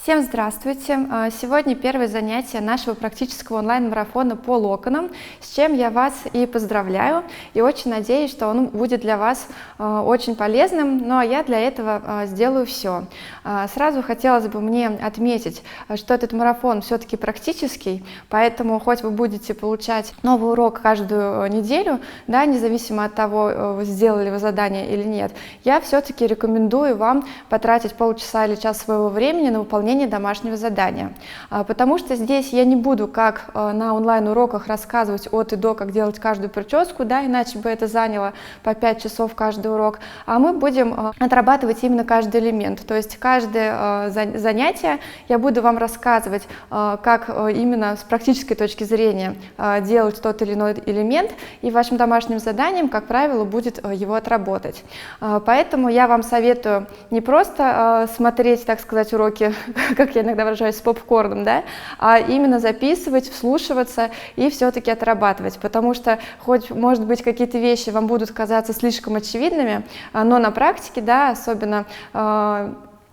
Всем здравствуйте! Сегодня первое занятие нашего практического онлайн-марафона по локонам, с чем я вас и поздравляю, и очень надеюсь, что он будет для вас очень полезным, ну а я для этого сделаю все. Сразу хотелось бы мне отметить, что этот марафон все-таки практический, поэтому хоть вы будете получать новый урок каждую неделю, да, независимо от того, сделали вы задание или нет, я все-таки рекомендую вам потратить полчаса или час своего времени на выполнение домашнего задания, потому что здесь я не буду, как на онлайн-уроках, рассказывать от и до, как делать каждую прическу, да, иначе бы это заняло по 5 часов каждый урок, а мы будем отрабатывать именно каждый элемент, то есть каждое занятие я буду вам рассказывать, как именно с практической точки зрения делать тот или иной элемент, и вашим домашним заданием, как правило, будет его отработать. Поэтому я вам советую не просто смотреть, так сказать, уроки, как я иногда выражаюсь, с попкорном, да, а именно записывать, вслушиваться и все-таки отрабатывать, потому что хоть, может быть, какие-то вещи вам будут казаться слишком очевидными, но на практике, да, особенно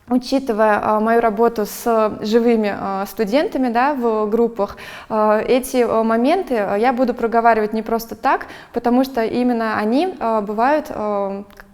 учитывая мою работу с живыми студентами, да, в группах, эти моменты я буду проговаривать не просто так, потому что именно они бывают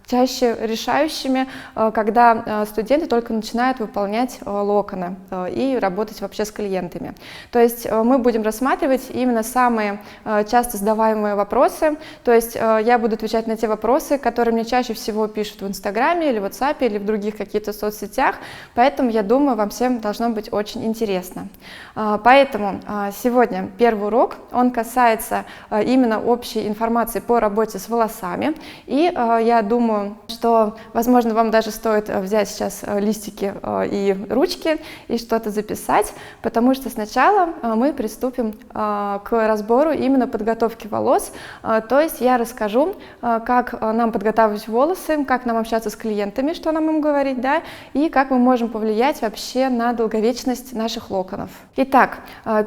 чаще решающими, когда студенты только начинают выполнять локоны и работать вообще с клиентами. То есть мы будем рассматривать именно самые часто задаваемые вопросы, то есть я буду отвечать на те вопросы, которые мне чаще всего пишут в Инстаграме или в WhatsApp или в других каких-то соцсетях, поэтому я думаю, вам всем должно быть очень интересно. Поэтому сегодня первый урок, он касается именно общей информации по работе с волосами, и я думаю, что, возможно, вам даже стоит взять сейчас листики и ручки и что-то записать, потому что сначала мы приступим к разбору именно подготовки волос, то есть я расскажу, как нам подготавливать волосы, как нам общаться с клиентами, что нам им говорить, да, и как мы можем повлиять вообще на долговечность наших локонов. Итак,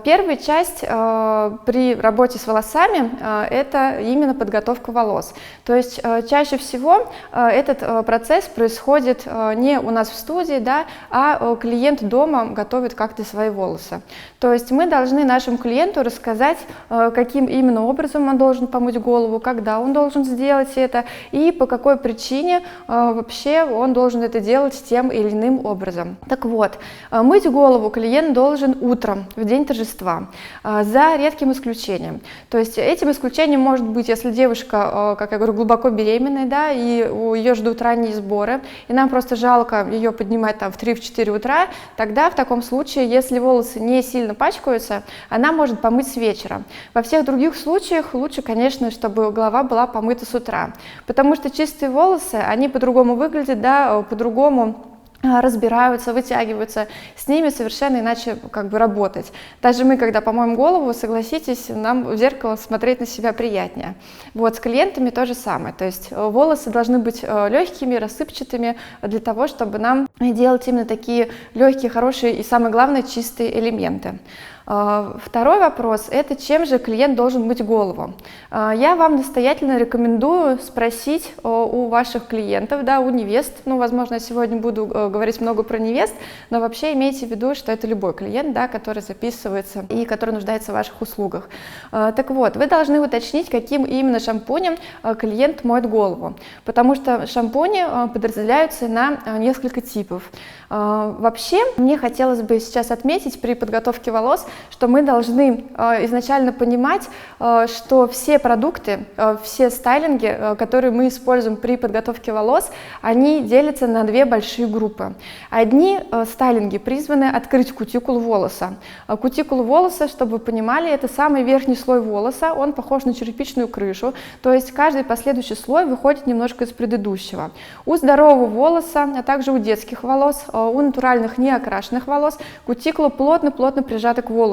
первая часть при работе с волосами это именно подготовка волос, то есть чаще всего этот процесс происходит не у нас в студии, да, а клиент дома готовит как-то свои волосы. То есть мы должны нашему клиенту рассказать, каким именно образом он должен помыть голову, когда он должен сделать это и по какой причине вообще он должен это делать тем или иным образом. Так вот, мыть голову клиент должен утром, в день торжества, за редким исключением. То есть этим исключением может быть, если девушка, как я говорю, глубоко беременная, да, и ее ждут ранние сборы, и нам просто жалко ее поднимать там в 3-4 утра, тогда в таком случае, если волосы не сильно пачкаются, она может помыть с вечера. Во всех других случаях лучше, конечно, чтобы голова была помыта с утра, потому что чистые волосы, они по-другому выглядят, да, по-другому разбираются, вытягиваются, с ними совершенно иначе как бы работать. Даже мы, когда помоем голову, согласитесь, нам в зеркало смотреть на себя приятнее. Вот с клиентами то же самое, то есть волосы должны быть легкими, рассыпчатыми для того, чтобы нам делать именно такие легкие, хорошие и, самое главное, чистые элементы. Второй вопрос – это чем же клиент должен мыть голову. Я вам настоятельно рекомендую спросить у ваших клиентов, да, у невест, ну, возможно, я сегодня буду говорить много про невест, но вообще имейте в виду, что это любой клиент, да, который записывается и который нуждается в ваших услугах. Так вот, вы должны уточнить, каким именно шампунем клиент моет голову, потому что шампуни подразделяются на несколько типов. Вообще, мне хотелось бы сейчас отметить при подготовке волос, что мы должны изначально понимать, что все продукты, все стайлинги, которые мы используем при подготовке волос, они делятся на две большие группы. Одни стайлинги призваны открыть кутикулу волоса. Кутикулу волоса, чтобы вы понимали, это самый верхний слой волоса, он похож на черепичную крышу, то есть каждый последующий слой выходит немножко из предыдущего. У здорового волоса, а также у детских волос, у натуральных неокрашенных волос кутикула плотно-плотно прижата к волосу.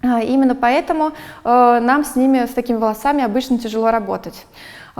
Именно поэтому нам с такими волосами обычно тяжело работать.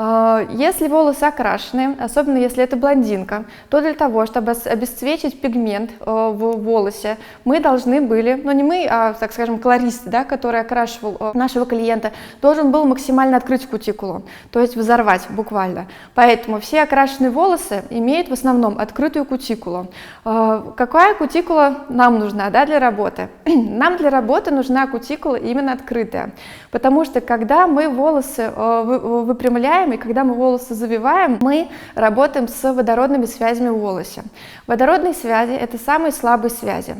Если волосы окрашены, особенно если это блондинка, то для того, чтобы обесцветить пигмент в волосе, мы должны были, ну не мы, а, так скажем, колорист, да, который окрашивал нашего клиента, должен был максимально открыть кутикулу, то есть взорвать буквально. Поэтому все окрашенные волосы имеют в основном открытую кутикулу. Какая кутикула нам нужна, да, для работы? Нам для работы нужна кутикула именно открытая, потому что когда мы волосы выпрямляем и когда мы волосы завиваем, мы работаем с водородными связями в волосе. Водородные связи – это самые слабые связи.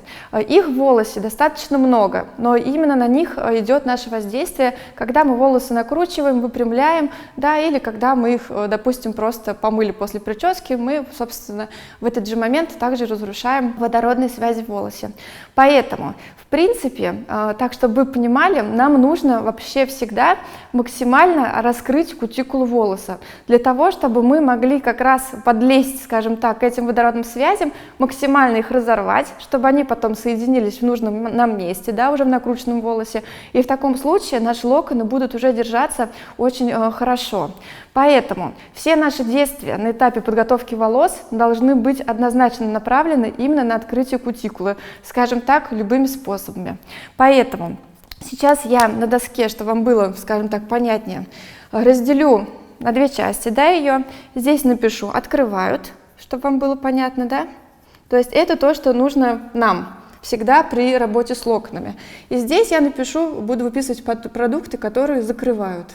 Их в волосе достаточно много, но именно на них идет наше воздействие, когда мы волосы накручиваем, выпрямляем, да, или когда мы их, допустим, просто помыли после прически, мы, собственно, в этот же момент также разрушаем водородные связи в волосе. Поэтому, в принципе, так, чтобы вы понимали, нам нужно вообще всегда максимально раскрыть кутикулу волоса, для того, чтобы мы могли как раз подлезть, скажем так, к этим водородным связям, максимально их разорвать, чтобы они потом соединились в нужном нам месте, да, уже в накрученном волосе, и в таком случае наши локоны будут уже держаться очень хорошо. Поэтому все наши действия на этапе подготовки волос должны быть однозначно направлены именно на открытие кутикулы, скажем так, любыми способами. Поэтому сейчас я на доске, чтобы вам было, скажем так, понятнее, разделю на две части, да, ее. Здесь напишу «открывают», чтобы вам было понятно, да. То есть это то, что нужно нам всегда при работе с локонами. И здесь я напишу, буду выписывать продукты, которые закрывают.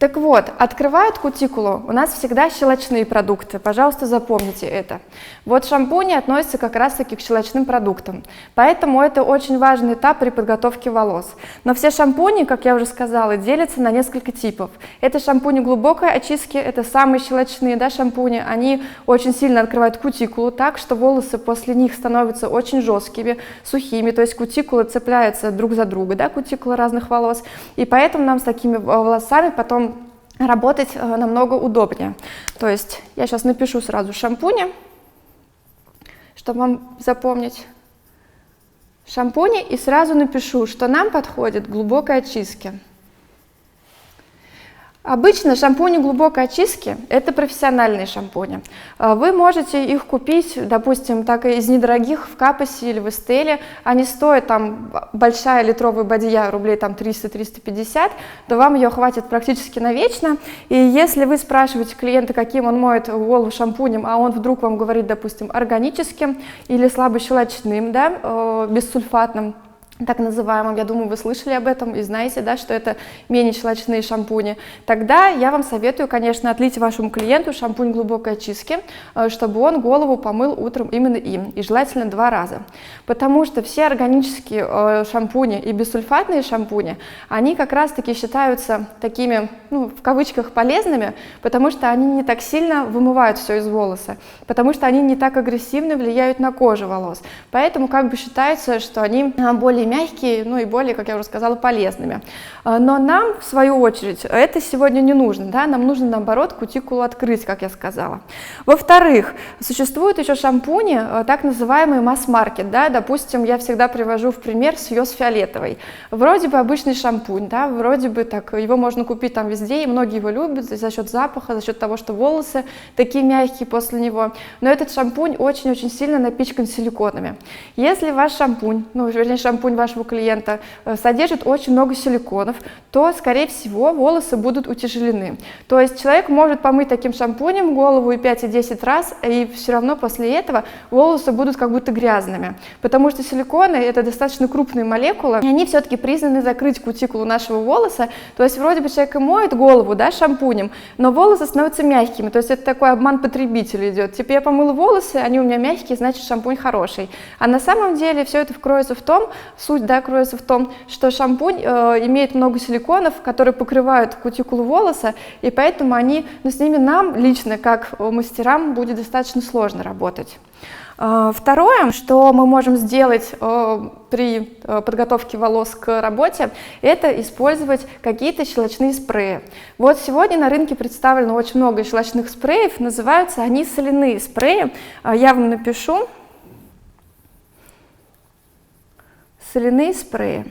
Так вот, открывают кутикулу у нас всегда щелочные продукты, пожалуйста, запомните это. Вот шампуни относятся как раз-таки к щелочным продуктам, поэтому это очень важный этап при подготовке волос. Но все шампуни, как я уже сказала, делятся на несколько типов. Это шампуни глубокой очистки, это самые щелочные, да, шампуни, они очень сильно открывают кутикулу так, что волосы после них становятся очень жесткими, сухими, то есть кутикулы цепляются друг за друга, да, кутикулы разных волос, и поэтому нам с такими волосами потом работать намного удобнее. То есть я сейчас напишу сразу шампуни, чтобы вам запомнить. Шампуни, и сразу напишу, что нам подходит глубокой очистки. Обычно шампуни глубокой очистки – это профессиональные шампуни. Вы можете их купить, допустим, так и из недорогих в Капосе или в Эстеле. Они стоят, там, большая литровая бадья, рублей там 300-350, то вам ее хватит практически навечно. И если вы спрашиваете клиента, каким он моет голову шампунем, а он вдруг вам говорит, допустим, органическим или слабощелочным, да, бессульфатным, так называемым, я думаю, вы слышали об этом и знаете, да, что это менее щелочные шампуни, тогда я вам советую, конечно, отлить вашему клиенту шампунь глубокой очистки, чтобы он голову помыл утром именно им, и желательно 2 раза. Потому что все органические шампуни и бессульфатные шампуни, они как раз-таки считаются такими, ну, в кавычках, полезными, потому что они не так сильно вымывают все из волоса, потому что они не так агрессивно влияют на кожу волос. Поэтому как бы считается, что они более мягкие, ну и более, как я уже сказала, полезными. Но нам, в свою очередь, это сегодня не нужно, да? Нам нужно, наоборот, кутикулу открыть, как я сказала. Во-вторых, существуют еще шампуни, так называемые масс-маркет, да? Допустим, я всегда привожу в пример Сьюз фиолетовый. Вроде бы обычный шампунь, да? Вроде бы так, его можно купить там везде, и многие его любят за счет запаха, за счет того, что волосы такие мягкие после него. Но этот шампунь очень-очень сильно напичкан силиконами. Если ваш шампунь, ну, вернее, шампунь вашего клиента содержит очень много силиконов, то, скорее всего, волосы будут утяжелены. То есть человек может помыть таким шампунем голову и 5, и 10 раз, и все равно после этого волосы будут как будто грязными, потому что силиконы – это достаточно крупные молекулы, и они все-таки признаны закрыть кутикулу нашего волоса. То есть вроде бы человек и моет голову, да, шампунем, но волосы становятся мягкими, то есть это такой обман потребителя идет. Типа я помыла волосы, они у меня мягкие, значит шампунь хороший. А на самом деле все это кроется в том, суть, да, кроется в том, что шампунь имеет много силиконов, которые покрывают кутикулу волоса, и поэтому они, ну, с ними нам лично, как мастерам, будет достаточно сложно работать. Второе, что мы можем сделать при подготовке волос к работе, это использовать какие-то щелочные спреи. Вот сегодня на рынке представлено очень много щелочных спреев, называются они соляные спреи. Я вам напишу. Соляные спреи.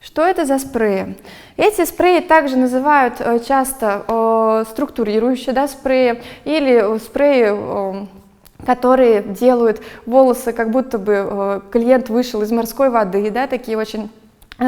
Что это за спреи? Эти спреи также называют часто структурирующие, да, спреи или спреи, которые делают волосы, как будто бы клиент вышел из морской воды, да, такие очень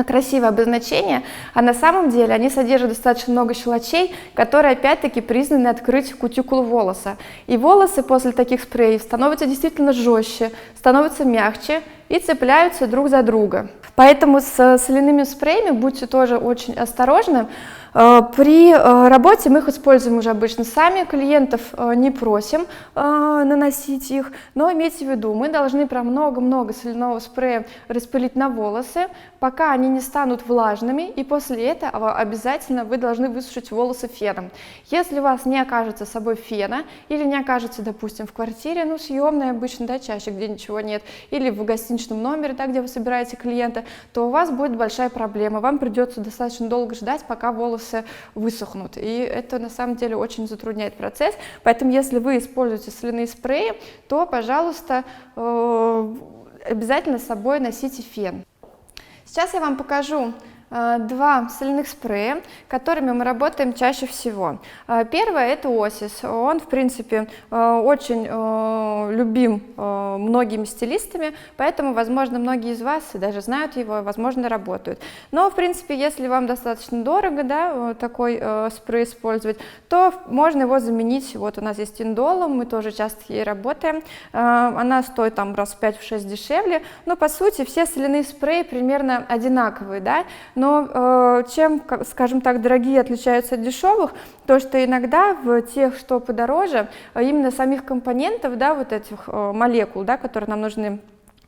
красивое обозначение, а на самом деле они содержат достаточно много щелочей, которые опять-таки признаны открыть кутикулу волоса. И волосы после таких спреев становятся действительно жестче, становятся мягче и цепляются друг за друга. Поэтому с соляными спреями будьте тоже очень осторожны. При работе мы их используем уже обычно сами, клиентов не просим наносить их, но имейте в виду, мы должны прям много-много соляного спрея распылить на волосы, пока они не станут влажными, и после этого обязательно вы должны высушить волосы феном. Если у вас не окажется с собой фена, или не окажется, допустим, в квартире, ну, съемной обычно, да, чаще, где ничего нет, или в гостиничном номере, да, где вы собираете клиента, то у вас будет большая проблема, вам придется достаточно долго ждать, пока волосы высохнут, и это на самом деле очень затрудняет процесс, поэтому если вы используете соляные спреи, то, пожалуйста, обязательно с собой носите фен. Сейчас я вам покажу два соляных спрея, которыми мы работаем чаще всего. Первое — это Осис. Он, в принципе, очень любим многими стилистами, поэтому, возможно, многие из вас даже знают его, возможно, работают. Но, в принципе, если вам достаточно дорого, да, такой спрей использовать, то можно его заменить. Вот у нас есть индолом, мы тоже часто ей работаем. Она стоит там раз в 5-6 дешевле, но, по сути, все соляные спреи примерно одинаковые, да. Но чем, скажем так, дорогие отличаются от дешевых, то что иногда в тех, что подороже, именно самих компонентов, да, вот этих молекул, да, которые нам нужны,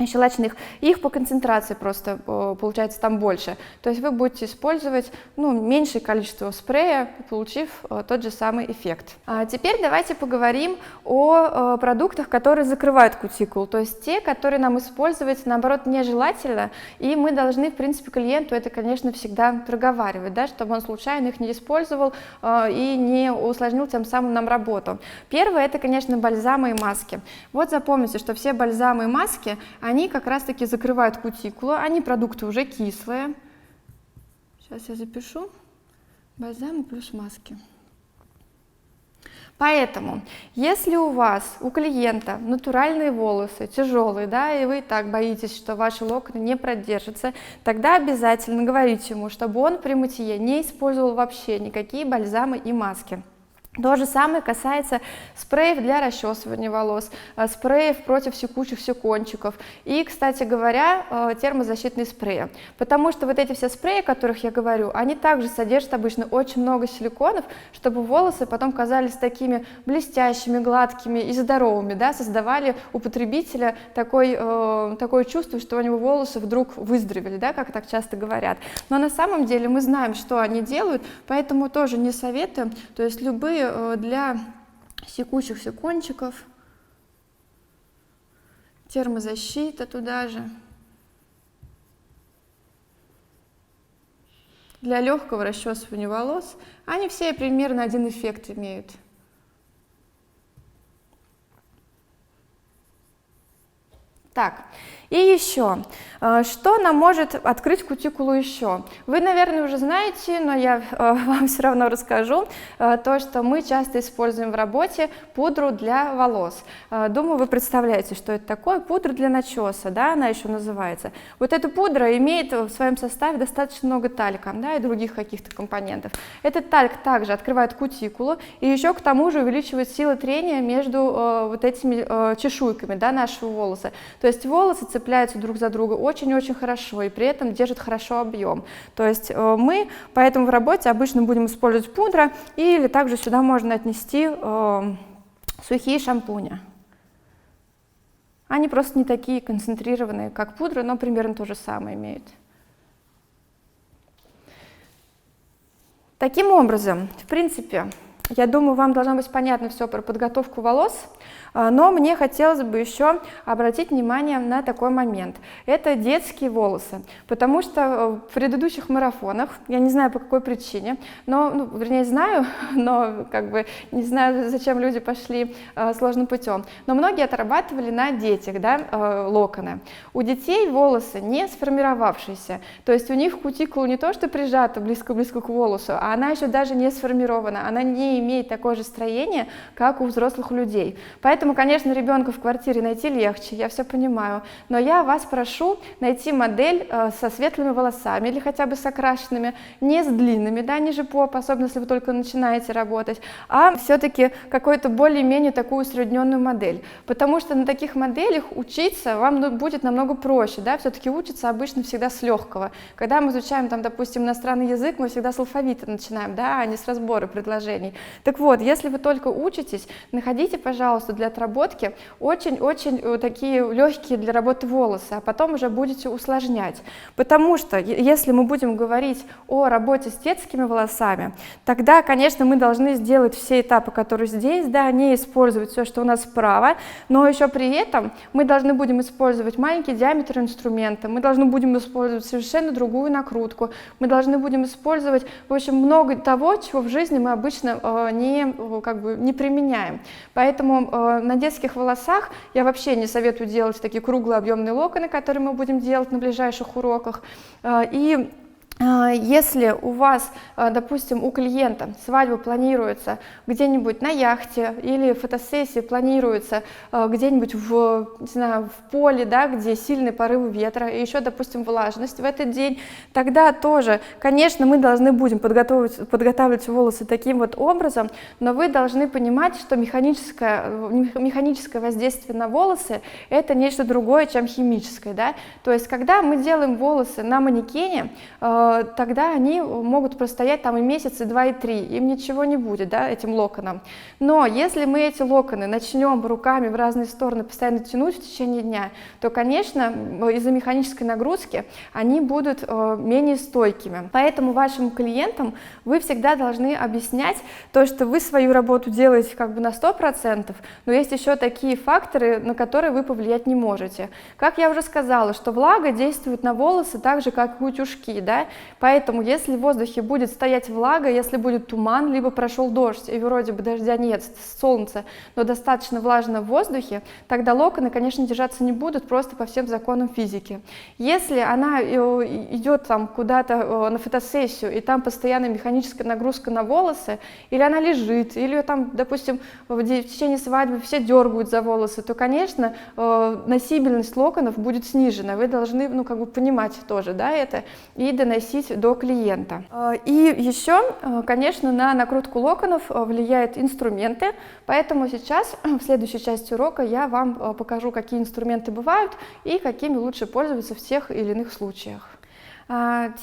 щелочных, их по концентрации просто получается там больше. То есть вы будете использовать, ну, меньшее количество спрея, получив тот же самый эффект. А теперь давайте поговорим о продуктах, которые закрывают кутикулу, то есть те, которые нам использовать, наоборот, нежелательно, и мы должны, в принципе, клиенту это, конечно, всегда проговаривать, да, чтобы он случайно их не использовал и не усложнил тем самым нам работу. Первое — это, конечно, бальзамы и маски. Вот запомните, что все бальзамы и маски, они как раз-таки закрывают кутикулу, они продукты уже кислые. Сейчас я запишу. Бальзамы плюс маски. Поэтому, если у вас, у клиента натуральные волосы, тяжелые, да, и вы так боитесь, что ваши локоны не продержатся, тогда обязательно говорите ему, чтобы он при мытье не использовал вообще никакие бальзамы и маски. То же самое касается спреев для расчесывания волос, спреев против секучих секончиков и, кстати говоря, термозащитные спреи. Потому что вот эти все спреи, о которых я говорю, они также содержат обычно очень много силиконов, чтобы волосы потом казались такими блестящими, гладкими и здоровыми, да, создавали у потребителя такое чувство, что у него волосы вдруг выздоровели, да, как так часто говорят. Но на самом деле мы знаем, что они делают, поэтому тоже не советуем, то есть любые для секучих секончиков, термозащита туда же, для легкого расчесывания волос, они все примерно один эффект имеют. Так, и еще, что нам может открыть кутикулу еще? Вы, наверное, уже знаете, но я вам все равно расскажу, то, что мы часто используем в работе пудру для волос. Думаю, вы представляете, что это такое. Пудра для начеса, да, она еще называется. Вот эта пудра имеет в своем составе достаточно много талька, да, и других каких-то компонентов. Этот тальк также открывает кутикулу и еще к тому же увеличивает силу трения между вот этими чешуйками, да, нашего волоса. То есть волосы цепляются друг за друга очень-очень хорошо и при этом держат хорошо объем. То есть мы поэтому в работе обычно будем использовать пудра, или также сюда можно отнести сухие шампуни. Они просто не такие концентрированные, как пудра, но примерно то же самое имеют. Таким образом, в принципе, Я думаю, вам должно быть понятно все про подготовку волос, но мне хотелось бы еще обратить внимание на такой момент. Это детские волосы, потому что в предыдущих марафонах, я не знаю по какой причине, но, вернее знаю, но как бы не знаю, зачем люди пошли сложным путем, но многие отрабатывали на детях, да, локоны. У детей волосы не сформировавшиеся, то есть у них кутикула не то, что прижата близко-близко к волосу, а она еще даже не сформирована, она не имеет такое же строение, как у взрослых людей. Поэтому, конечно, ребенка в квартире найти легче, я все понимаю, но я вас прошу найти модель со светлыми волосами или хотя бы с окрашенными, не с длинными, да, ниже попы, особенно если вы только начинаете работать, а все-таки какую-то более-менее такую усредненную модель, потому что на таких моделях учиться вам будет намного проще, да, все-таки учиться обычно всегда с легкого. Когда мы изучаем, там, допустим, иностранный язык, мы всегда с алфавита начинаем, да, а не с разбора предложений. Так вот, если вы только учитесь, находите, пожалуйста, для отработки очень-очень такие легкие для работы волосы, а потом уже будете усложнять. Потому что, если мы будем говорить о работе с детскими волосами, тогда, конечно, мы должны сделать все этапы, которые здесь, да, не использовать все, что у нас справа, но еще при этом мы должны будем использовать маленький диаметр инструмента, мы должны будем использовать совершенно другую накрутку, мы должны будем использовать, в общем, много того, чего в жизни мы обычно не применяем. Поэтому на детских волосах я вообще не советую делать такие круглые объемные локоны, которые мы будем делать на ближайших уроках. Если у вас, допустим, у клиента свадьба планируется где-нибудь на яхте или фотосессия планируется где-нибудь не знаю, в поле, да, где сильные порывы ветра и еще, допустим, влажность в этот день, тогда тоже, конечно, мы должны будем подготавливать волосы таким вот образом, но вы должны понимать, что механическое воздействие на волосы – это нечто другое, чем химическое, да? То есть, когда мы делаем волосы на манекене, тогда они могут простоять там и месяц, и 2, и 3, им ничего не будет, да, этим локонам. Но если мы эти локоны начнем руками в разные стороны постоянно тянуть в течение дня, то, конечно, из-за механической нагрузки они будут менее стойкими. Поэтому вашим клиентам вы всегда должны объяснять то, что вы свою работу делаете как бы на 100%, но есть еще такие факторы, на которые вы повлиять не можете. Как я уже сказала, что влага действует на волосы так же, как и утюжки, да? Поэтому, если в воздухе будет стоять влага, если будет туман, либо прошел дождь, и вроде бы дождя нет, солнце, но достаточно влажно в воздухе, тогда локоны, конечно, держаться не будут просто по всем законам физики. Если она идет там куда-то на фотосессию, и там постоянно механическая нагрузка на волосы, или она лежит, или там, допустим, в течение свадьбы все дергают за волосы, то, конечно, носибельность локонов будет снижена. Вы должны, понимать тоже, да, это, и доносить до клиента. И еще, конечно, на накрутку локонов влияют инструменты, поэтому сейчас, в следующей части урока, я вам покажу, какие инструменты бывают и какими лучше пользоваться в тех или иных случаях.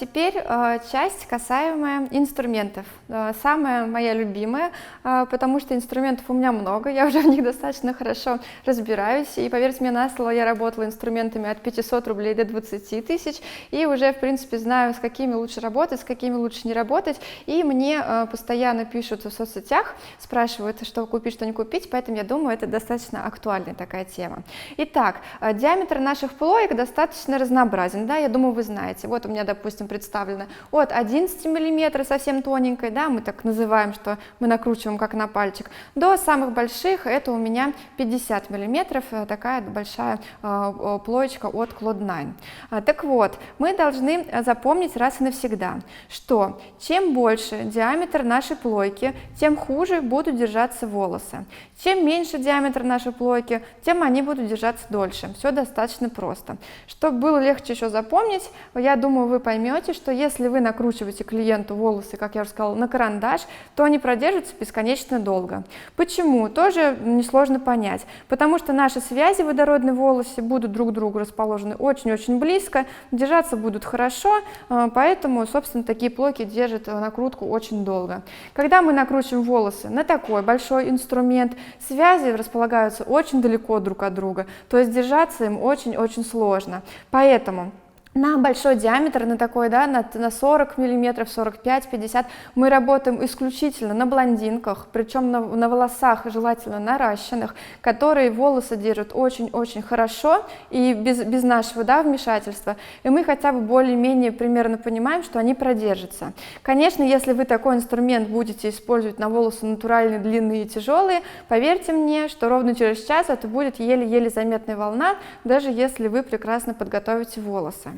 Теперь часть, касаемая инструментов. Самая моя любимая, потому что инструментов у меня много, я уже в них достаточно хорошо разбираюсь, и поверьте мне на слово, я работала инструментами от 500 рублей до 20 тысяч, и уже, в принципе, знаю, с какими лучше работать, с какими лучше не работать, и мне постоянно пишут в соцсетях, спрашивают, что купить, что не купить, поэтому я думаю, это достаточно актуальная такая тема. Итак, диаметр наших плоек достаточно разнообразен, да, я думаю, вы знаете. Вот у меня, допустим, представлено от 11 мм, совсем тоненькой, да, мы так называем, что мы накручиваем как на пальчик, до самых больших, это у меня 50 мм, такая большая плоечка от Claude 9. Так вот, мы должны запомнить раз и навсегда, что чем больше диаметр нашей плойки, тем хуже будут держаться волосы. Чем меньше диаметр нашей плойки, тем они будут держаться дольше. Все достаточно просто. Чтобы было легче еще запомнить, я думаю, вы поймете, что если вы накручиваете клиенту волосы, как я уже сказала, на карандаш, то они продержатся бесконечно долго. Почему? Тоже несложно понять. Потому что наши связи водородной волосы будут друг к другу расположены очень-очень близко, держаться будут хорошо, поэтому, собственно, такие плойки держат накрутку очень долго. Когда мы накручиваем волосы на такой большой инструмент, связи располагаются очень далеко друг от друга, то есть держаться им очень-очень сложно. Поэтому На большой диаметр, на такой, да, на 40 миллиметров, 45, 50, мы работаем исключительно на блондинках, причем на волосах, желательно наращенных, которые волосы держат очень-очень хорошо и без нашего, да, вмешательства. И мы хотя бы более-менее примерно понимаем, что они продержатся. Конечно, если вы такой инструмент будете использовать на волосы натуральные, длинные и тяжелые, поверьте мне, что ровно через час это будет еле-еле заметная волна, даже если вы прекрасно подготовите волосы.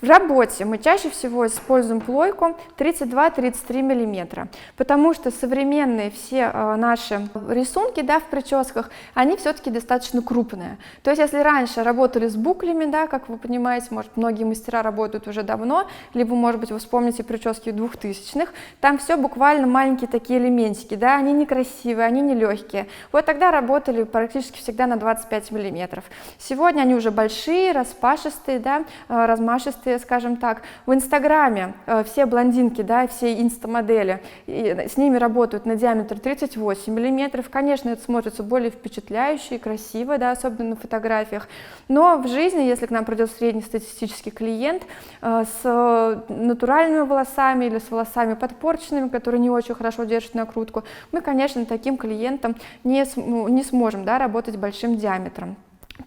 В работе мы чаще всего используем плойку 32-33 мм, потому что современные все наши рисунки, да, в прическах, они все-таки достаточно крупные. То есть если раньше работали с буклями, да, как вы понимаете, может, многие мастера работают уже давно, либо, может быть, вы вспомните прически 2000-х, там все буквально маленькие такие элементики, да, они некрасивые, они не легкие. Вот тогда работали практически всегда на 25 мм. Сегодня они уже большие, распашистые, да, размашистые, скажем так. В Инстаграме все блондинки, да, все инстамодели, с ними работают на диаметр 38 мм. Конечно, это смотрится более впечатляюще и красиво, да, особенно на фотографиях. Но в жизни, если к нам придет среднестатистический клиент с натуральными волосами или с волосами подпорченными, которые не очень хорошо держат накрутку, мы, конечно, таким клиентам не сможем, да, работать большим диаметром.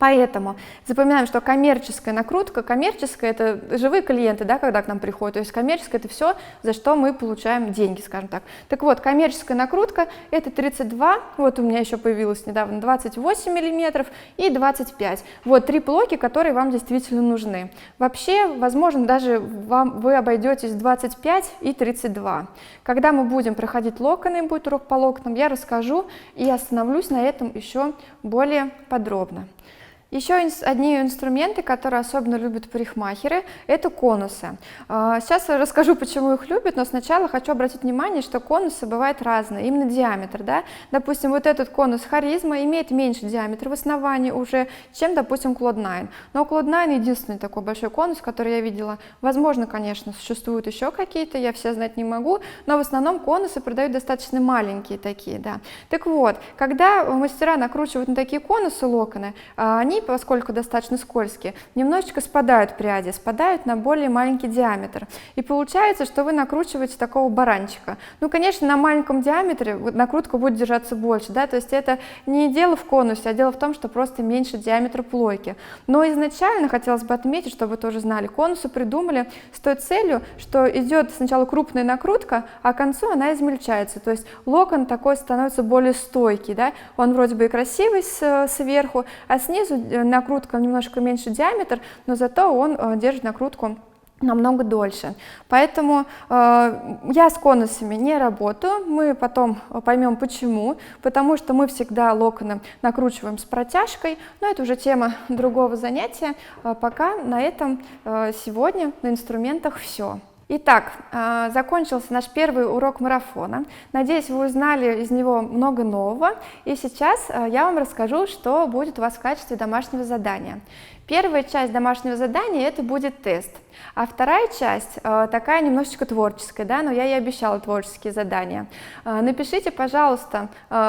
Поэтому запоминаем, что коммерческая накрутка, коммерческая — это живые клиенты, да, когда к нам приходят, то есть коммерческая — это все, за что мы получаем деньги, скажем так. Так вот, коммерческая накрутка — это 32, вот у меня еще появилось недавно 28 миллиметров и 25. Вот три плойки, которые вам действительно нужны. Вообще, возможно, даже вы обойдетесь 25 и 32. Когда мы будем проходить локоны, будет урок по локонам, я расскажу и остановлюсь на этом еще более подробно. Еще одни инструменты, которые особенно любят парикмахеры, это конусы. Сейчас я расскажу, почему их любят, но сначала хочу обратить внимание, что конусы бывают разные, именно диаметр. Да? Допустим, вот этот конус Харизма имеет меньше диаметр в основании уже, чем, допустим, Cloud 9. Но Cloud 9 единственный такой большой конус, который я видела. Возможно, конечно, существуют еще какие-то, я все знать не могу, но в основном конусы продают достаточно маленькие такие. Да. Так вот, когда мастера накручивают на такие конусы локоны, они, поскольку достаточно скользкие, немножечко спадают пряди, спадают на более маленький диаметр. И получается, что вы накручиваете такого баранчика. Ну, конечно, на маленьком диаметре накрутка будет держаться больше, да, то есть это не дело в конусе, а дело в том, что просто меньше диаметр плойки. Но изначально хотелось бы отметить, чтобы вы тоже знали, конусы придумали с той целью, что идет сначала крупная накрутка, а к концу она измельчается, то есть локон такой становится более стойкий, да, он вроде бы и красивый сверху, а снизу накрутка немножко меньше диаметр, но зато он держит накрутку намного дольше. Поэтому я с конусами не работаю, мы потом поймем почему, потому что мы всегда локоны накручиваем с протяжкой, но это уже тема другого занятия. Пока на этом сегодня на инструментах все. Итак, закончился наш первый урок марафона. Надеюсь, вы узнали из него много нового. И сейчас я вам расскажу, что будет у вас в качестве домашнего задания. Первая часть домашнего задания — это будет тест, а вторая часть такая немножечко творческая, да, но я и обещала творческие задания. Напишите, пожалуйста,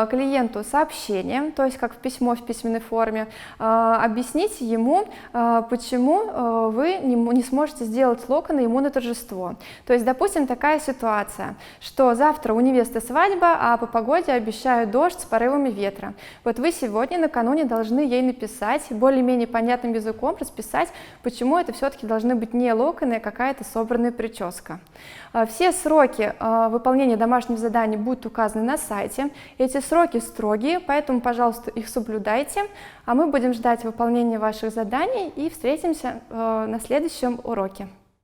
клиенту сообщение, то есть как в письмо в письменной форме, объясните ему, почему вы не сможете сделать локоны ему на торжество. То есть, допустим, такая ситуация, что завтра у невесты свадьба, а по погоде обещают дождь с порывами ветра. Вот вы сегодня накануне должны ей написать более-менее понятным языком, расписать, почему это все-таки должны быть не локоны, а какая-то собранная прическа. Все сроки выполнения домашних заданий будут указаны на сайте. Эти сроки строгие, поэтому, пожалуйста, их соблюдайте. А мы будем ждать выполнения ваших заданий и встретимся на следующем уроке.